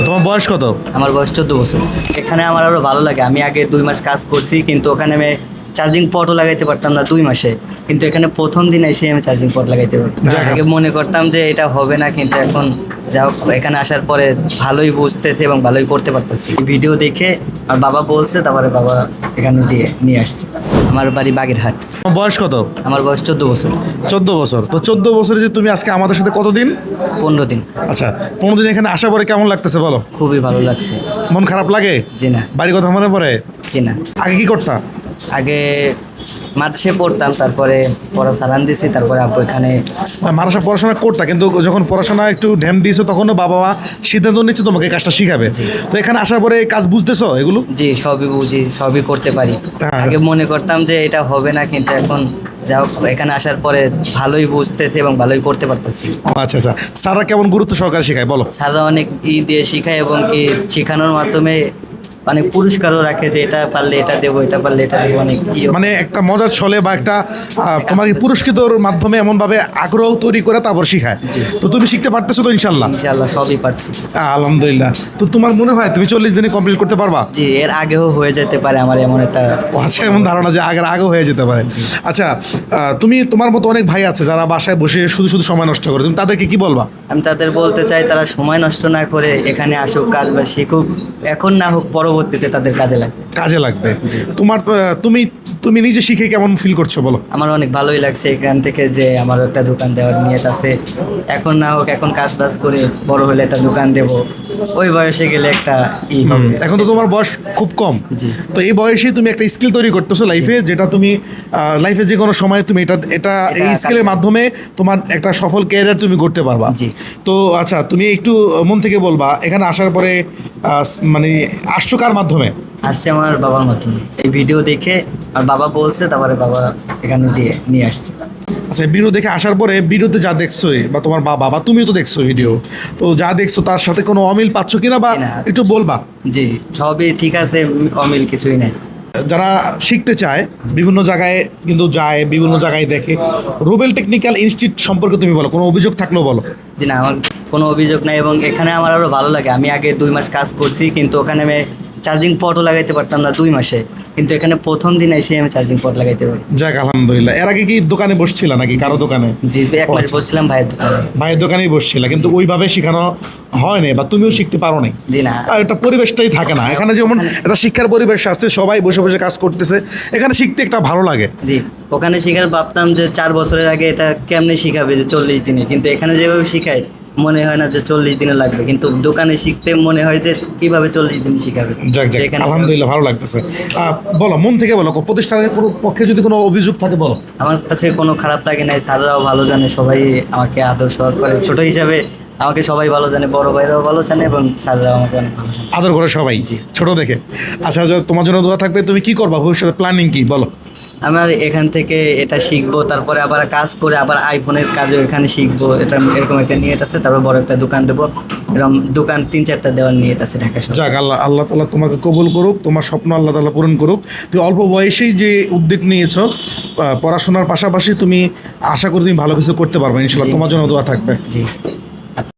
তোমার বয়স কত? আমার বয়স 14 বছর। এখানে আমার আরও ভালো লাগে। আমি আগে 2 মাস কাজ করছি, কিন্তু ওখানে আমি চার্জিং পটও লাগাইতে পারতাম না 2 মাসে। কিন্তু এখানে প্রথম দিন এসে আমি চার্জিং পট লাগাইতে পারি। আগে মনে করতাম যে এটা হবে না, কিন্তু এখন যাও এখানে আসার পরে ভালোই বুঝতেছি এবং ভালোই করতে পারতেছি। ভিডিও দেখে আর বাবা বলছে, তারপরে বাবা এখানে দিয়ে নিয়ে আসছে। আমার বাড়ি বাগেরহাট। তোমার বয়স কত? আমার বয়স 14 বছর। 14 বছর। তো 14 বছরে যে তুমি আজকে আমাদের সাথে কতদিন? 15 দিন। আচ্ছা, 15 দিন এখানে আসার পরে কেমন লাগতেছে বলো? খুবই ভালো লাগছে। মন খারাপ লাগে? জি না। বাড়ির কথা মনে পড়ে? জি না। আগে কি করতা? আগে মাদ্রাসায় পড়তাম, তারপরে পড়া চালান দিছি, তারপরে আব্বু এখানে মাদ্রাসা পড়াশোনা করতা, কিন্তু যখন পড়াশোনা একটু ঢ্যাম দিয়েছো তখনও বাবা মা সিদ্ধান্ত নিচ্ছে তোমাকে এই কাজটা শিখাবে। তো এখানে আসার পরে এই কাজ বুঝতেছো এগুলো? জি সবই বুঝি, সবই করতে পারি। হ্যাঁ। আগে মনে করতাম যে এটা হবে না, কিন্তু এখন যাও এখানে আসার পরে ভালোই বুঝতেছি এবং ভালোই করতে পারতেছি। আচ্ছা আচ্ছা, স্যাররা কেমন গুরুত্ব সহকারে শেখায় বলো? স্যাররা অনেক দিয়ে শেখায়, এবং কি শেখানোর মাধ্যমে মানে পুরস্কারও রাখে, যে এটা পারলে এটা দেবো, এটা পারলে এটা দেবো, অনেক মানে একটা মজার ছলে বা একটা তোমাকে পুরস্কৃতর মাধ্যমে এমনভাবে আগ্রহ তৈরি করে তারপর শেখায়। তো তুমি শিখতে পারতেছো তো ইনশাল্লাহ? ইনশাআল্লাহ সবই পারছি। আলহামদুলিল্লাহ। তো তোমার মনে হয় তুমি 40 দিনে কমপ্লিট করতে পারবা? জি, এর আগেও হয়ে যেতে পারে আমার এমন একটা আচ্ছা, এমন ধারণা যে আগেও হয়ে যেতে পারে। আচ্ছা, তুমি তোমার মতো অনেক ভাই আছে যারা বাসায় বসে শুধু শুধু সময় নষ্ট করে, তুমি তাদেরকে কি বলবা? আমি তাদের বলতে চাই, তারা সময় নষ্ট না করে এখানে আসুক, কাজ বা শিখুক। এখন না হোক, পরবর্তীতে তাদের কাজে লাগবে। তোমার তুমি নিজে শিখে কেমন ফিল করছো বলো? আমার অনেক ভালোই লাগছে এখান থেকে, যে আমার একটা দোকান দেওয়ার নিয়ত আছে। এখন না হোক, এখন কাজ বাজ করে বড় হলে একটা দোকান দেব। ওই বয়সে গেলে একটা হবে। এখন তো তোমার বয়স খুব কম। জি। তো এই বয়সে তুমি একটা স্কিল তৈরি করতেছো লাইফে, যেটা তুমি লাইফে যে কোনো সময় তুমি এটা এই স্কিলের মাধ্যমে তোমার একটা সফল ক্যারিয়ার তুমি করতে পারবা। জি। তো আচ্ছা, তুমি একটু মন থেকে বলবা এখানে আসার পরে মানে আসছো কার মাধ্যমে? আসছে আমার বাবার মাধ্যমে। এই ভিডিও দেখে আর বাবা বলছে, তারপরে বাবা এখানে দিয়ে নিয়ে আসছে। আচ্ছা, ভিডিও দেখে আসার পরে ভিডিওতে যা দেখছোই বা তোমার বাবা বা তুমিও তো দেখছো ভিডিও, তো যা দেখছো তার সাথে কোনো অমিল পাচ্ছ কিনা বা না। একটু বলবা? জি, সবই ঠিক আছে, অমিল কিছুই নেই। যারা শিখতে চায় বিভিন্ন জায়গায় কিন্তু যায়, বিভিন্ন জায়গায় দেখে, রুবেল টেকনিক্যাল ইনস্টিটিউট সম্পর্কে তুমি বলো, কোনো অভিযোগ থাকলেও বলো। জি না, আমার কোনো অভিযোগ নাই, এবং এখানে আমার আরও ভালো লাগে। আমি আগে 2 মাস কাজ করছি, কিন্তু ওখানে আমি চার্জিং পটও লাগাইতে পারতাম না 2 মাসে। কিন্তু এখানে প্রথম দিন এসে আমি চার্জিং পট লাগাইতে পারি। যাক আলহামদুলিল্লাহ। এর আগে কি দোকানে বসছিল নাকি কারো দোকানে? জি, 1 মাস বসছিলাম ভাইয়ের দোকানে। ভাইয়ের দোকানেই বসছিল, কিন্তু ওইভাবে শেখানো হয় না বা তুমিও শিখতে পারো নাই। জি না। একটা পরিবেশটাই থাকে না এখানে, যেমন একটা শিক্ষার পরিবেশ আছে, সবাই বসে বসে কাজ করতেছে, এখানে শিখতে একটা ভালো লাগে। জি, ওখানে শিখার ভাবতাম যে 4 বছরের আগে এটা কেমনে শিখাবে, যে 40 দিনে। কিন্তু এখানে যেভাবে শিখায় মনে হয় না যে 40 দিনে লাগবে, কিন্তু দোকানে শিখতে মনে হয় যে কিভাবে 40 দিন শিখাবে। যাক যাক, আলহামদুলিল্লাহ, ভালো লাগতেছে। বলো, মন থেকে বলো, প্রতিষ্ঠানের পক্ষে যদি কোনো অভিযোগ থাকে বলো। আমার কাছে কোনো খারাপ লাগে নাই, স্যাররাও ভালো জানে, সবাই আমাকে আদর সহকার করে। ছোট হিসাবে আমাকে সবাই ভালো জানে, বড় ভাইরাও ভালো জানে, এবং স্যাররাও আমাকে অনেক ভালো জানে, আদর করে সবাই ছোট দেখে। আচ্ছা, তোমার জন্য দোয়া থাকবে। তুমি কি করবা ভবিষ্যতে, প্ল্যানিং কি বলো? আমার এখান থেকে এটা শিখবো, তারপরে আবার কাজ করে আবার আইফোনের কাজও এখানে শিখবো। এটা এরকম একটা নিয়ত আছে। তারপর বড় একটা দোকান দেবো, এরকম দোকান 3-4টা দেওয়ার নিয়ত আছে ঢাকা শহরে। যাক, আল্লাহ তাআলা তোমাকে কবুল করুক, তোমার স্বপ্ন আল্লাহ তাআলা পূরণ করুক। তুমি অল্প বয়সেই যে উদ্যোগ নিয়েছো, পড়াশোনার পাশাপাশি তুমি আশা করি তুমি ভালো কিছু করতে পারবে ইনশাআল্লাহ। তোমার জন্য দোয়া থাকবে। জি।